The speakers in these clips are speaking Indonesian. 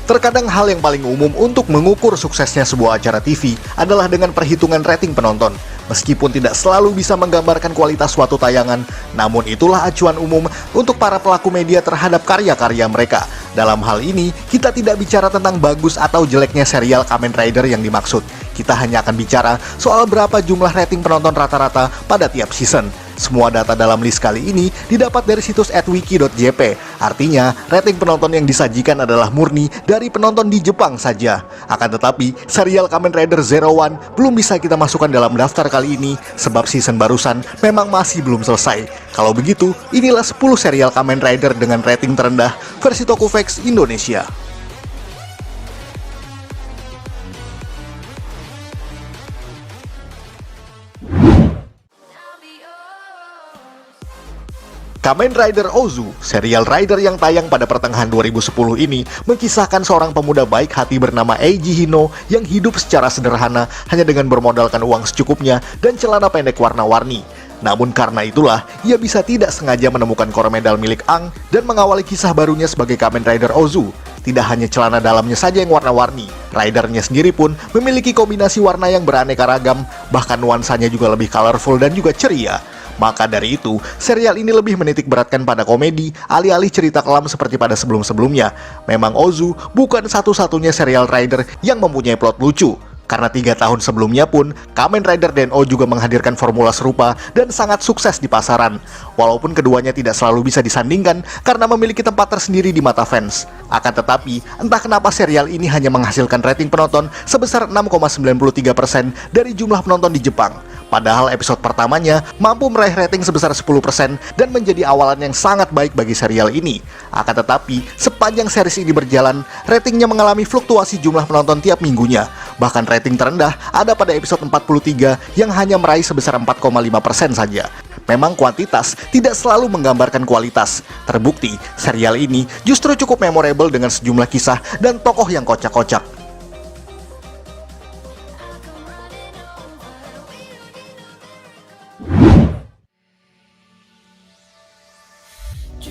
Terkadang hal yang paling umum untuk mengukur suksesnya sebuah acara TV adalah dengan perhitungan rating penonton. Meskipun tidak selalu bisa menggambarkan kualitas suatu tayangan, namun itulah acuan umum untuk para pelaku media terhadap karya-karya mereka. Dalam hal ini, kita tidak bicara tentang bagus atau jeleknya serial Kamen Rider yang dimaksud. Kita hanya akan bicara soal berapa jumlah rating penonton rata-rata pada tiap season. Semua data dalam list kali ini didapat dari situs @wiki.jp. Artinya, rating penonton yang disajikan adalah murni dari penonton di Jepang saja. Akan tetapi, serial Kamen Rider Zero One belum bisa kita masukkan dalam daftar kali ini sebab season barusan memang masih belum selesai. Kalau begitu, inilah 10 serial Kamen Rider dengan rating terendah versi Tokufax Indonesia. Kamen Rider Ozu, serial Rider yang tayang pada pertengahan 2010 ini mengisahkan seorang pemuda baik hati bernama Eiji Hino yang hidup secara sederhana hanya dengan bermodalkan uang secukupnya dan celana pendek warna-warni. Namun karena itulah, ia bisa tidak sengaja menemukan core medal milik Aang dan mengawali kisah barunya sebagai Kamen Rider Ozu. Tidak hanya celana dalamnya saja yang warna-warni, ridernya sendiri pun memiliki kombinasi warna yang beraneka ragam, bahkan nuansanya juga lebih colorful dan juga ceria. Maka dari itu, serial ini lebih menitik beratkan pada komedi, alih-alih cerita kelam seperti pada sebelum-sebelumnya. Memang Ozu bukan satu-satunya serial Rider yang mempunyai plot lucu. Karena 3 tahun sebelumnya pun, Kamen Rider Den-O juga menghadirkan formula serupa dan sangat sukses di pasaran. Walaupun keduanya tidak selalu bisa disandingkan karena memiliki tempat tersendiri di mata fans. Akan tetapi, entah kenapa serial ini hanya menghasilkan rating penonton sebesar 6,93% dari jumlah penonton di Jepang. Padahal episode pertamanya mampu meraih rating sebesar 10% dan menjadi awalan yang sangat baik bagi serial ini. Akan tetapi, sepanjang series ini berjalan, ratingnya mengalami fluktuasi jumlah penonton tiap minggunya. Bahkan rating terendah ada pada episode 43 yang hanya meraih sebesar 4,5% saja. Memang kuantitas tidak selalu menggambarkan kualitas. Terbukti, serial ini justru cukup memorable dengan sejumlah kisah dan tokoh yang kocak-kocak.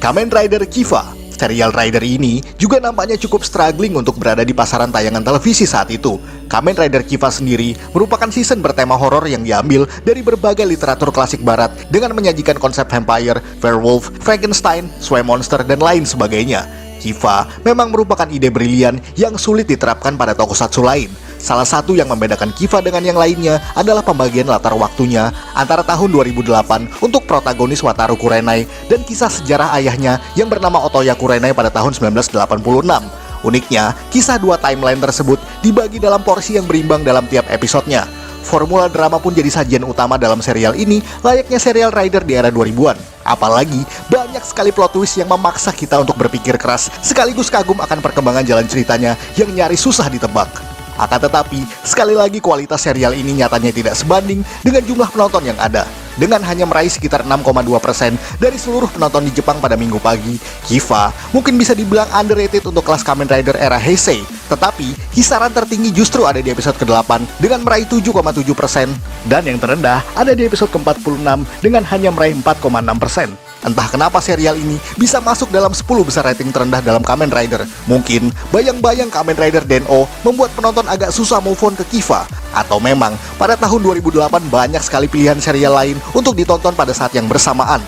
Kamen Rider Kiva. Serial Rider ini juga nampaknya cukup struggling untuk berada di pasaran tayangan televisi saat itu. Kamen Rider Kiva sendiri merupakan season bertema horor yang diambil dari berbagai literatur klasik barat dengan menyajikan konsep vampire, werewolf, Frankenstein, swamp monster, dan lain sebagainya. Kiva memang merupakan ide brilian yang sulit diterapkan pada tokusatsu lain. Salah satu yang membedakan Kiva dengan yang lainnya adalah pembagian latar waktunya antara tahun 2008 untuk protagonis Wataru Kurenai dan kisah sejarah ayahnya yang bernama Otoya Kurenai pada tahun 1986. Uniknya, kisah dua timeline tersebut dibagi dalam porsi yang berimbang dalam tiap episodenya. Formula drama pun jadi sajian utama dalam serial ini, layaknya serial Rider di era 2000-an. Apalagi, banyak sekali plot twist yang memaksa kita untuk berpikir keras, sekaligus kagum akan perkembangan jalan ceritanya yang nyaris susah ditebak. Akan tetapi, sekali lagi kualitas serial ini nyatanya tidak sebanding dengan jumlah penonton yang ada. Dengan hanya meraih sekitar 6,2% dari seluruh penonton di Jepang pada minggu pagi, Kiva mungkin bisa dibilang underrated untuk kelas Kamen Rider era Heisei. Tetapi, kisaran tertinggi justru ada di episode ke-8 dengan meraih 7,7%. Dan yang terendah ada di episode ke-46 dengan hanya meraih 4,6%. Entah kenapa serial ini bisa masuk dalam 10 besar rating terendah dalam Kamen Rider. Mungkin bayang-bayang Kamen Rider Den-O membuat penonton agak susah move on ke Kiva. Atau memang pada tahun 2008 banyak sekali pilihan serial lain untuk ditonton pada saat yang bersamaan.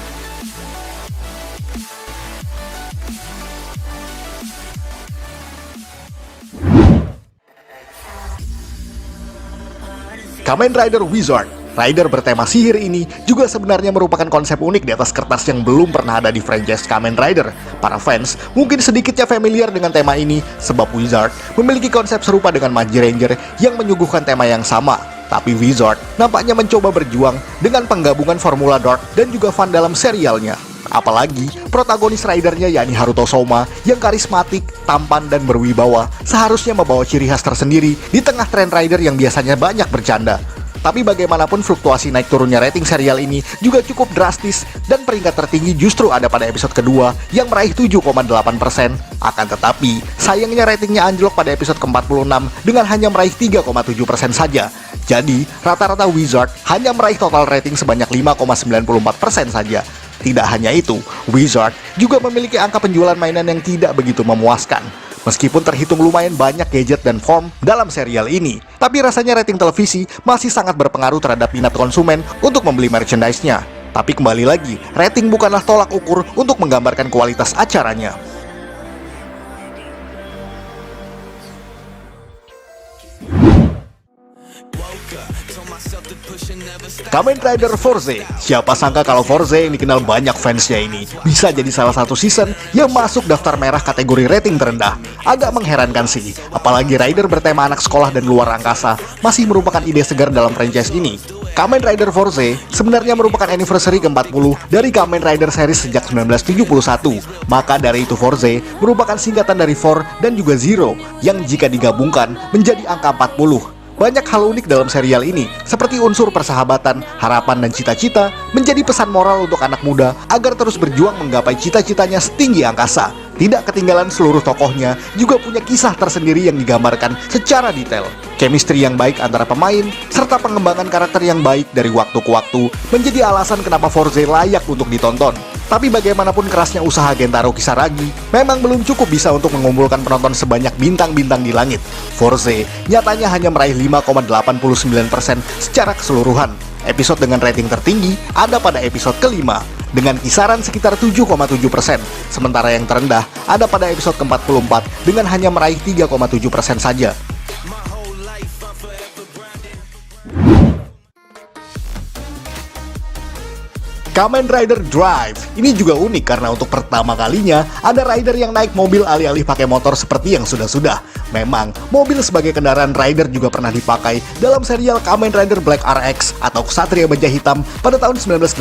Kamen Rider Wizard. Rider bertema sihir ini juga sebenarnya merupakan konsep unik di atas kertas yang belum pernah ada di franchise Kamen Rider. Para fans mungkin sedikitnya familiar dengan tema ini sebab Wizard memiliki konsep serupa dengan Magi Ranger yang menyuguhkan tema yang sama. Tapi Wizard nampaknya mencoba berjuang dengan penggabungan formula dark dan juga fun dalam serialnya. Apalagi protagonis ridernya yakni Haruto Souma yang karismatik, tampan, dan berwibawa seharusnya membawa ciri khas tersendiri di tengah tren rider yang biasanya banyak bercanda. Tapi bagaimanapun fluktuasi naik turunnya rating serial ini juga cukup drastis dan peringkat tertinggi justru ada pada episode kedua yang meraih 7,8%. Akan tetapi, sayangnya ratingnya anjlok pada episode ke-46 dengan hanya meraih 3,7% saja. Jadi, rata-rata Wizard hanya meraih total rating sebanyak 5,94% saja. Tidak hanya itu, Wizard juga memiliki angka penjualan mainan yang tidak begitu memuaskan. Meskipun terhitung lumayan banyak gadget dan form dalam serial ini, tapi rasanya rating televisi masih sangat berpengaruh terhadap minat konsumen untuk membeli merchandise-nya. Tapi kembali lagi, rating bukanlah tolak ukur untuk menggambarkan kualitas acaranya. Kamen Rider Fourze. Siapa sangka kalau Fourze yang dikenal banyak fansnya ini bisa jadi salah satu season yang masuk daftar merah kategori rating terendah. Agak mengherankan sih, apalagi Rider bertema anak sekolah dan luar angkasa masih merupakan ide segar dalam franchise ini. Kamen Rider Fourze sebenarnya merupakan anniversary ke-40 dari Kamen Rider series sejak 1971. Maka dari itu Fourze merupakan singkatan dari Four dan juga Zero yang jika digabungkan menjadi angka 40. Banyak hal unik dalam serial ini, seperti unsur persahabatan, harapan, dan cita-cita menjadi pesan moral untuk anak muda agar terus berjuang menggapai cita-citanya setinggi angkasa. Tidak ketinggalan seluruh tokohnya juga punya kisah tersendiri yang digambarkan secara detail. Chemistry yang baik antara pemain, serta pengembangan karakter yang baik dari waktu ke waktu menjadi alasan kenapa Fourze layak untuk ditonton. Tapi bagaimanapun kerasnya usaha Gentaro Kisaragi, memang belum cukup bisa untuk mengumpulkan penonton sebanyak bintang-bintang di langit. Fourze nyatanya hanya meraih 5,89% secara keseluruhan. Episode dengan rating tertinggi ada pada episode kelima, dengan kisaran sekitar 7,7%. Sementara yang terendah ada pada episode ke-44 dengan hanya meraih 3,7% saja. Kamen Rider Drive ini juga unik karena untuk pertama kalinya ada rider yang naik mobil alih-alih pakai motor seperti yang sudah-sudah. Memang, mobil sebagai kendaraan rider juga pernah dipakai dalam serial Kamen Rider Black RX atau Ksatria Baja Hitam pada tahun 1988.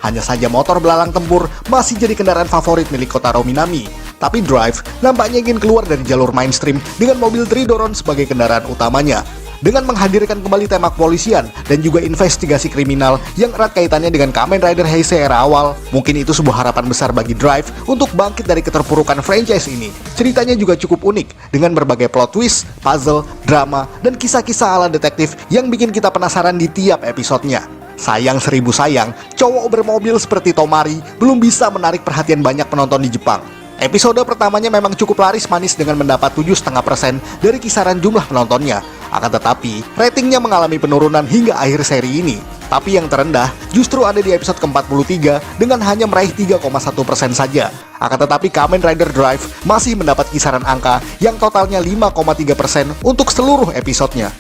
Hanya saja motor belalang tempur masih jadi kendaraan favorit milik Kotaro Minami. Tapi Drive nampaknya ingin keluar dari jalur mainstream dengan mobil Tridoron sebagai kendaraan utamanya. Dengan menghadirkan kembali tema kepolisian dan juga investigasi kriminal yang erat kaitannya dengan Kamen Rider Heisei era awal, mungkin itu sebuah harapan besar bagi Drive untuk bangkit dari keterpurukan franchise ini. Ceritanya juga cukup unik dengan berbagai plot twist, puzzle, drama, dan kisah-kisah ala detektif yang bikin kita penasaran di tiap episodenya. Sayang seribu sayang, cowok bermobil seperti Tomari belum bisa menarik perhatian banyak penonton di Jepang. Episode pertamanya memang cukup laris manis dengan mendapat 7,5% dari kisaran jumlah penontonnya. Akan tetapi, ratingnya mengalami penurunan hingga akhir seri ini. Tapi yang terendah justru ada di episode ke-43 dengan hanya meraih 3,1% saja. Akan tetapi Kamen Rider Drive masih mendapat kisaran angka yang totalnya 5,3% untuk seluruh episodenya.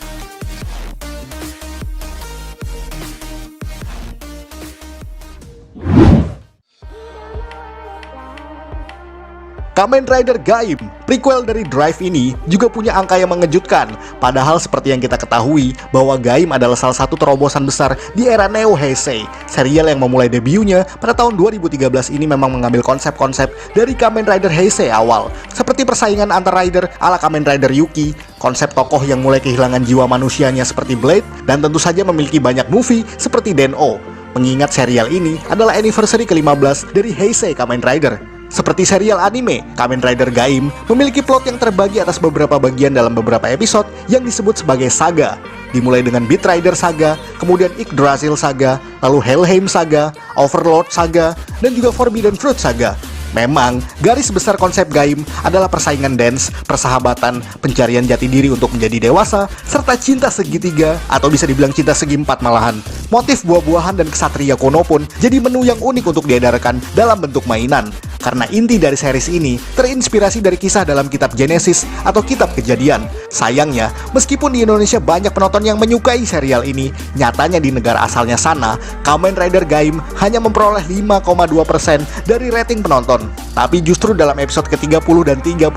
Kamen Rider Gaim, prequel dari Drive ini juga punya angka yang mengejutkan. Padahal seperti yang kita ketahui bahwa Gaim adalah salah satu terobosan besar di era Neo Heisei. Serial yang memulai debutnya pada tahun 2013 ini memang mengambil konsep-konsep dari Kamen Rider Heisei awal, seperti persaingan antar rider ala Kamen Rider Yuki, konsep tokoh yang mulai kehilangan jiwa manusianya seperti Blade, dan tentu saja memiliki banyak movie seperti Den-O. Mengingat serial ini adalah anniversary ke-15 dari Heisei Kamen Rider. Seperti serial anime, Kamen Rider Gaim memiliki plot yang terbagi atas beberapa bagian dalam beberapa episode yang disebut sebagai saga. Dimulai dengan Beat Rider Saga, kemudian Yggdrasil Saga, lalu Helheim Saga, Overlord Saga, dan juga Forbidden Fruit Saga. Memang, garis besar konsep Gaim adalah persaingan dance, persahabatan, pencarian jati diri untuk menjadi dewasa, serta cinta segitiga, atau bisa dibilang cinta segi empat malahan. Motif buah-buahan dan kesatria kuno pun jadi menu yang unik untuk diedarkan dalam bentuk mainan. Karena inti dari series ini terinspirasi dari kisah dalam kitab Genesis atau kitab Kejadian. Sayangnya, meskipun di Indonesia banyak penonton yang menyukai serial ini, nyatanya di negara asalnya sana, Kamen Rider Gaim hanya memperoleh 5,2% dari rating penonton. Tapi justru dalam episode ke-30 dan 35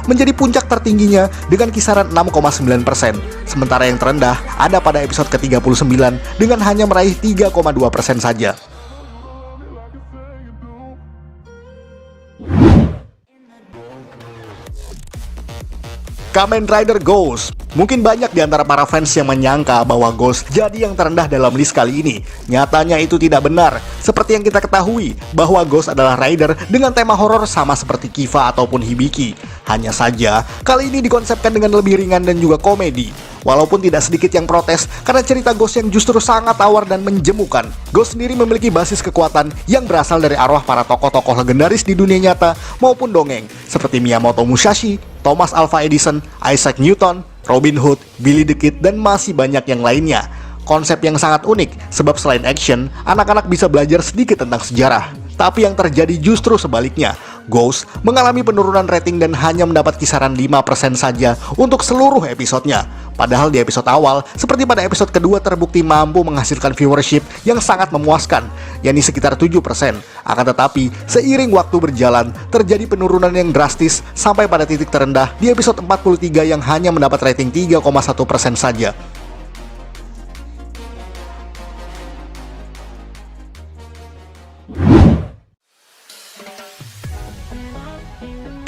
menjadi puncak tertingginya dengan kisaran 6,9%. Sementara yang terendah ada pada episode ke-39 dengan hanya meraih 3,2% saja. Kamen Rider Ghost. Mungkin banyak di antara para fans yang menyangka bahwa Ghost jadi yang terendah dalam list kali ini. Nyatanya itu tidak benar. Seperti yang kita ketahui bahwa Ghost adalah rider dengan tema horor sama seperti Kiva ataupun Hibiki. Hanya saja, kali ini dikonsepkan dengan lebih ringan dan juga komedi. Walaupun tidak sedikit yang protes karena cerita Ghost yang justru sangat tawar dan menjemukan. Ghost sendiri memiliki basis kekuatan yang berasal dari arwah para tokoh-tokoh legendaris di dunia nyata maupun dongeng, seperti Miyamoto Musashi, Thomas Alva Edison, Isaac Newton, Robin Hood, Billy the Kid, dan masih banyak yang lainnya. Konsep yang sangat unik, sebab selain action, anak-anak bisa belajar sedikit tentang sejarah. Tapi yang terjadi justru sebaliknya. Ghost mengalami penurunan rating dan hanya mendapat kisaran 5% saja untuk seluruh episodenya. Padahal di episode awal, seperti pada episode kedua, terbukti mampu menghasilkan viewership yang sangat memuaskan, yakni sekitar 7%. Akan tetapi, seiring waktu berjalan, terjadi penurunan yang drastis sampai pada titik terendah di episode 43 yang hanya mendapat rating 3,1% saja.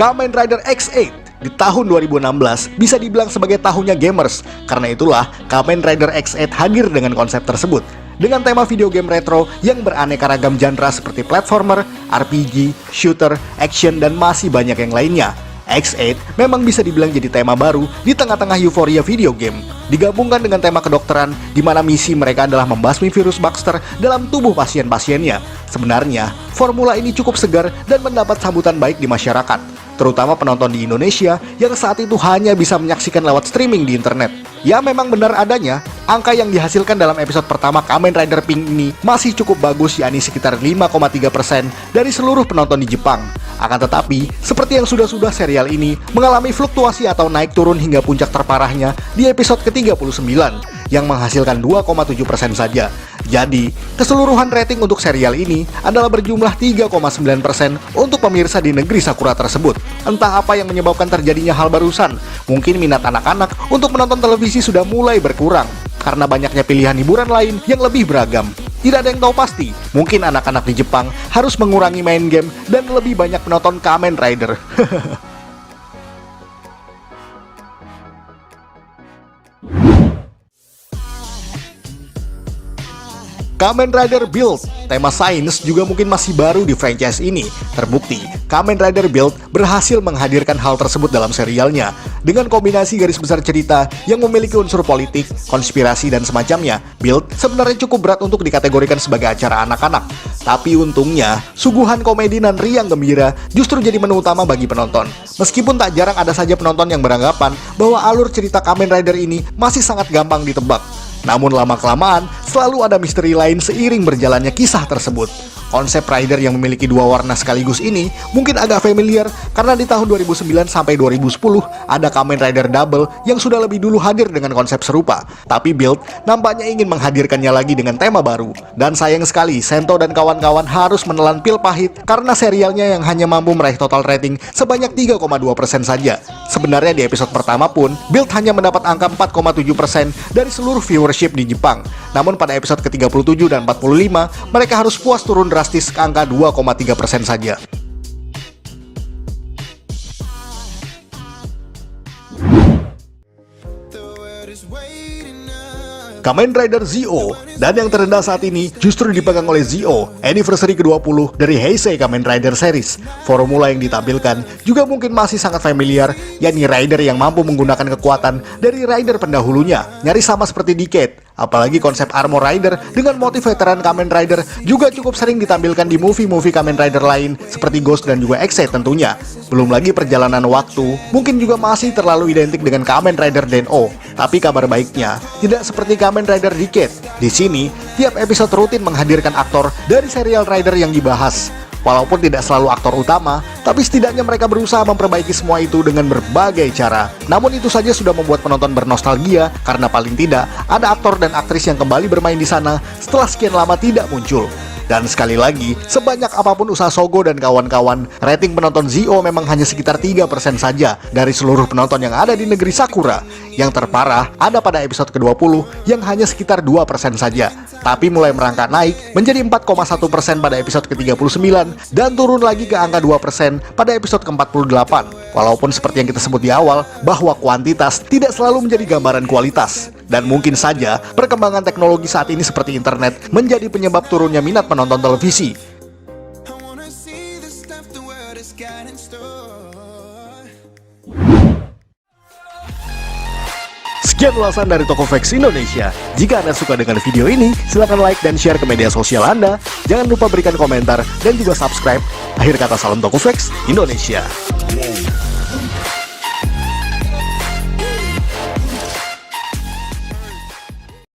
Kamen Rider X8 di tahun 2016 bisa dibilang sebagai tahunnya gamers. Karena itulah Kamen Rider X8 hadir dengan konsep tersebut, dengan tema video game retro yang beraneka ragam genre seperti platformer, RPG, shooter, action, dan masih banyak yang lainnya. X8 memang bisa dibilang jadi tema baru di tengah-tengah euforia video game. Digabungkan dengan tema kedokteran, di mana misi mereka adalah membasmi virus Baxter dalam tubuh pasien-pasiennya. Sebenarnya, formula ini cukup segar dan mendapat sambutan baik di masyarakat, terutama penonton di Indonesia yang saat itu hanya bisa menyaksikan lewat streaming di internet. Ya, memang benar adanya, angka yang dihasilkan dalam episode pertama Kamen Rider Pink ini masih cukup bagus, yakni sekitar 5,3% dari seluruh penonton di Jepang. Akan tetapi, seperti yang sudah-sudah, serial ini mengalami fluktuasi atau naik turun hingga puncak terparahnya di episode ke-39 yang menghasilkan 2,7% saja. Jadi, keseluruhan rating untuk serial ini adalah berjumlah 3,9% untuk pemirsa di negeri Sakura tersebut. Entah apa yang menyebabkan terjadinya hal barusan. Mungkin minat anak-anak untuk menonton televisi sudah mulai berkurang karena banyaknya pilihan hiburan lain yang lebih beragam. Tidak ada yang tahu pasti, mungkin anak-anak di Jepang harus mengurangi main game dan lebih banyak menonton Kamen Rider. Kamen Rider Build, tema sains juga mungkin masih baru di franchise ini. Terbukti, Kamen Rider Build berhasil menghadirkan hal tersebut dalam serialnya. Dengan kombinasi garis besar cerita yang memiliki unsur politik, konspirasi, dan semacamnya, Build sebenarnya cukup berat untuk dikategorikan sebagai acara anak-anak. Tapi untungnya, suguhan komedi dan riang gembira justru jadi menu utama bagi penonton. Meskipun tak jarang ada saja penonton yang beranggapan bahwa alur cerita Kamen Rider ini masih sangat gampang ditebak. Namun lama-kelamaan, selalu ada misteri lain seiring berjalannya kisah tersebut. Konsep Rider yang memiliki dua warna sekaligus ini mungkin agak familiar karena di tahun 2009 sampai 2010 ada Kamen Rider Double yang sudah lebih dulu hadir dengan konsep serupa. Tapi Build nampaknya ingin menghadirkannya lagi dengan tema baru. Dan sayang sekali, Sento dan kawan-kawan harus menelan pil pahit karena serialnya yang hanya mampu meraih total rating sebanyak 3,2% saja. Sebenarnya di episode pertama pun, Build hanya mendapat angka 4,7% dari seluruh viewership di Jepang. Namun pada episode ke-37 dan 45, mereka harus puas turun drastis ke angka 2,3% saja. Kamen Rider Zi-O, dan yang terendah saat ini justru dipegang oleh Zi-O, anniversary ke-20 dari Heisei Kamen Rider series. Formula yang ditampilkan juga mungkin masih sangat familiar, yakni rider yang mampu menggunakan kekuatan dari rider pendahulunya, nyaris sama seperti Decade. Apalagi konsep Armor Rider dengan motif veteran Kamen Rider juga cukup sering ditampilkan di movie-movie Kamen Rider lain seperti Ghost dan juga X8 tentunya. Belum lagi perjalanan waktu mungkin juga masih terlalu identik dengan Kamen Rider Den-O. Tapi kabar baiknya, tidak seperti Kamen Rider Decade. Di sini, tiap episode rutin menghadirkan aktor dari serial Rider yang dibahas. Walaupun tidak selalu aktor utama, tapi setidaknya mereka berusaha memperbaiki semua itu dengan berbagai cara. Namun itu saja sudah membuat penonton bernostalgia karena paling tidak ada aktor dan aktris yang kembali bermain di sana setelah sekian lama tidak muncul. Dan sekali lagi, sebanyak apapun usaha Sogo dan kawan-kawan, rating penonton Zi-O memang hanya sekitar 3% saja dari seluruh penonton yang ada di negeri Sakura. Yang terparah ada pada episode ke-20 yang hanya sekitar 2% saja. Tapi mulai merangkak naik menjadi 4,1% pada episode ke-39 dan turun lagi ke angka 2% pada episode ke-48. Walaupun seperti yang kita sebut di awal, bahwa kuantitas tidak selalu menjadi gambaran kualitas. Dan mungkin saja perkembangan teknologi saat ini seperti internet menjadi penyebab turunnya minat penonton televisi. Sekian ulasan dari Tokofax Indonesia. Jika Anda suka dengan video ini, silahkan like dan share ke media sosial Anda. Jangan lupa berikan komentar dan juga subscribe. Akhir kata, salam Tokofax Indonesia.